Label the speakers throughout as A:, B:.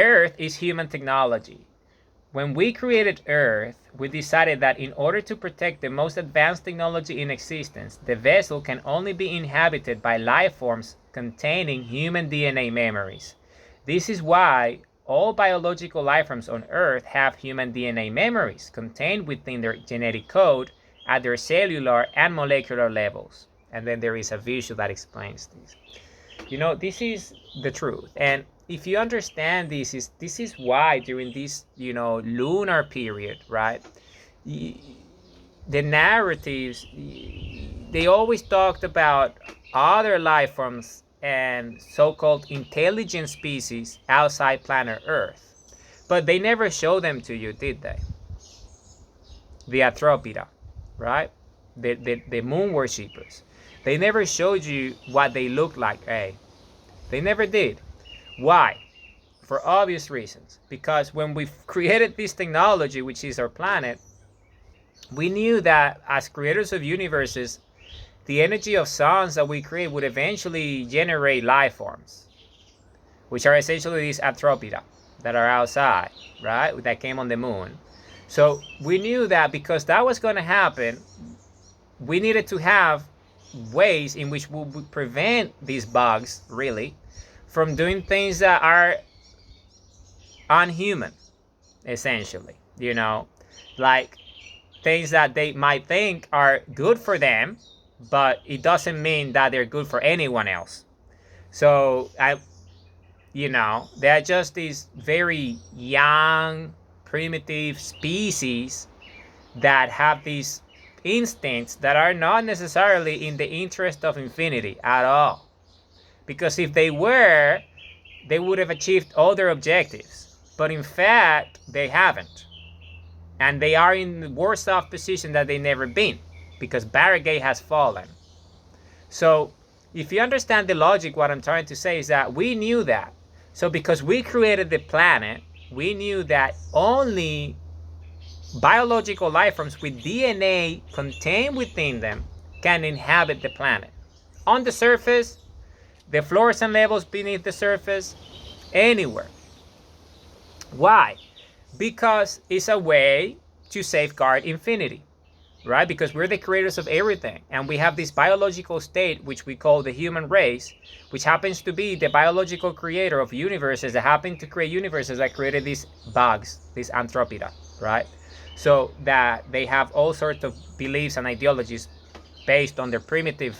A: Earth is human technology. When we created Earth, we decided that in order to protect the most advanced technology in existence, the vessel can only be inhabited by life forms containing human DNA memories. This is why all biological life forms on Earth have human DNA memories contained within their genetic code at their cellular and molecular levels. And then there is a visual that explains this. This is the truth. And if you understand this is why during this, lunar period, right? The narratives, they always talked about other life forms and so-called intelligent species outside planet Earth. But they never showed them to you, did they? The Arthropida, right? The moon worshippers. They never showed you what they look like, eh? They never did. Why? For obvious reasons. Because when we created this technology, which is our planet, we knew that as creators of universes, the energy of suns that we create would eventually generate life forms, which are essentially these Arthropida that are outside, right? That came on the moon. So we knew that because that was going to happen, we needed to have ways in which we would prevent these bugs, really, from doing things that are unhuman, essentially, like things that they might think are good for them, but it doesn't mean that they're good for anyone else. So they're just these very young, primitive species that have these instincts that are not necessarily in the interest of infinity at all. Because if they were, they would have achieved all their objectives. But in fact, they haven't. And they are in the worse off position that they've never been, because Barragate has fallen. So if you understand the logic, what I'm trying to say is that we knew that. So because we created the planet, we knew that only biological life forms with DNA contained within them can inhabit the planet. On the surface, the floors and levels beneath the surface, anywhere. Why? Because it's a way to safeguard infinity, right? Because we're the creators of everything, and we have this biological state which we call the human race, which happens to be the biological creator of universes that happen to create universes that created these bugs, these Arthropida, right? So that they have all sorts of beliefs and ideologies based on their primitive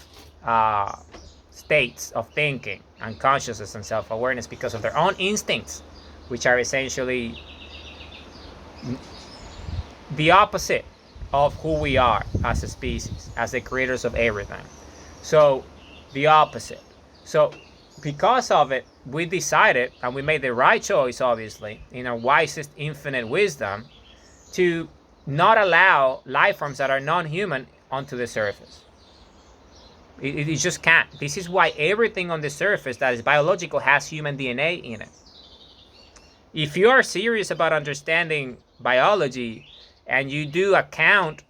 A: states of thinking and consciousness and self-awareness because of their own instincts, which are essentially the opposite of who we are as a species, as the creators of everything. So the opposite. So because of it, we decided, and we made the right choice, obviously, in our wisest infinite wisdom, to not allow life forms that are non-human onto the surface. It just can't. This is why everything on the surface that is biological has human DNA in it. If you are serious about understanding biology and you do a count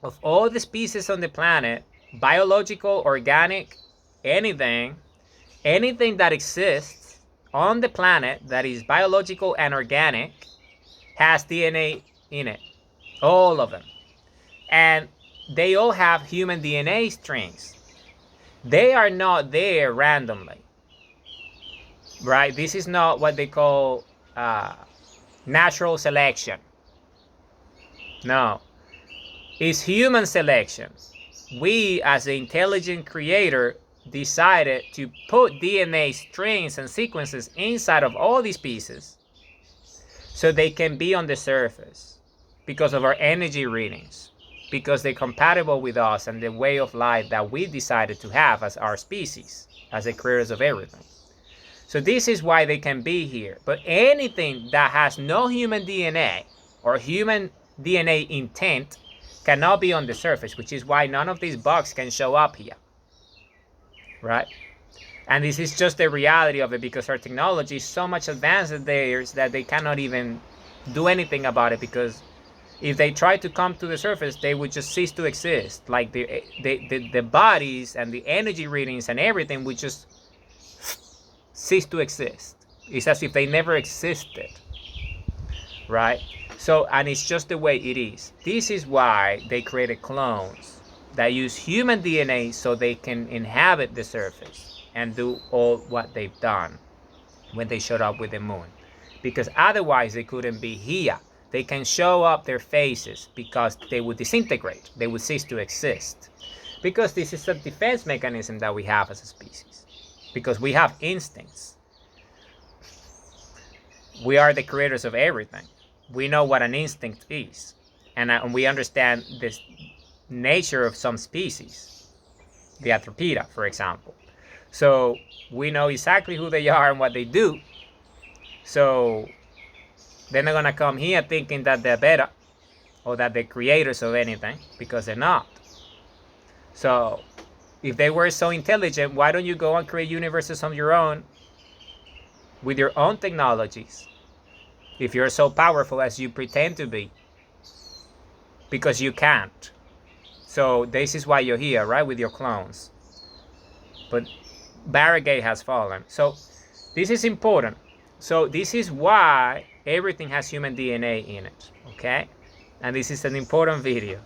A: of all the species on the planet, biological, organic, anything that exists on the planet that is biological and organic has DNA in it. All of them. And they all have human DNA strings. They are not there randomly, right? This is not what they call natural selection. No, it's human selection. We, as the intelligent creator, decided to put DNA strings and sequences inside of all these pieces so they can be on the surface because of our energy readings, because they're compatible with us and the way of life that we decided to have as our species, as the creators of everything. So this is why they can be here. But anything that has no human DNA or human DNA intent cannot be on the surface, which is why none of these bugs can show up here, right? And this is just the reality of it, because our technology is so much advanced at theirs that they cannot even do anything about it, because if they try to come to the surface, they would just cease to exist. Like the bodies and the energy readings and everything would just cease to exist. It's as if they never existed, right? So, and it's just the way it is. This is why they created clones that use human DNA so they can inhabit the surface and do all what they've done when they showed up with the moon. Because otherwise they couldn't be here. They can show up their faces because they would disintegrate. They would cease to exist. Because this is a defense mechanism that we have as a species. Because we have instincts. We are the creators of everything. We know what an instinct is. And we understand this nature of some species. The Arthroptera, for example. So we know exactly who they are and what they do. So they're not going to come here thinking that they're better or that they're creators of anything, because they're not. So if they were so intelligent, why don't you go and create universes of your own with your own technologies? If you're so powerful as you pretend to be, because you can't. So this is why you're here, right, with your clones. But barricade has fallen. So this is important. So this is why everything has human DNA in it, okay? And this is an important video.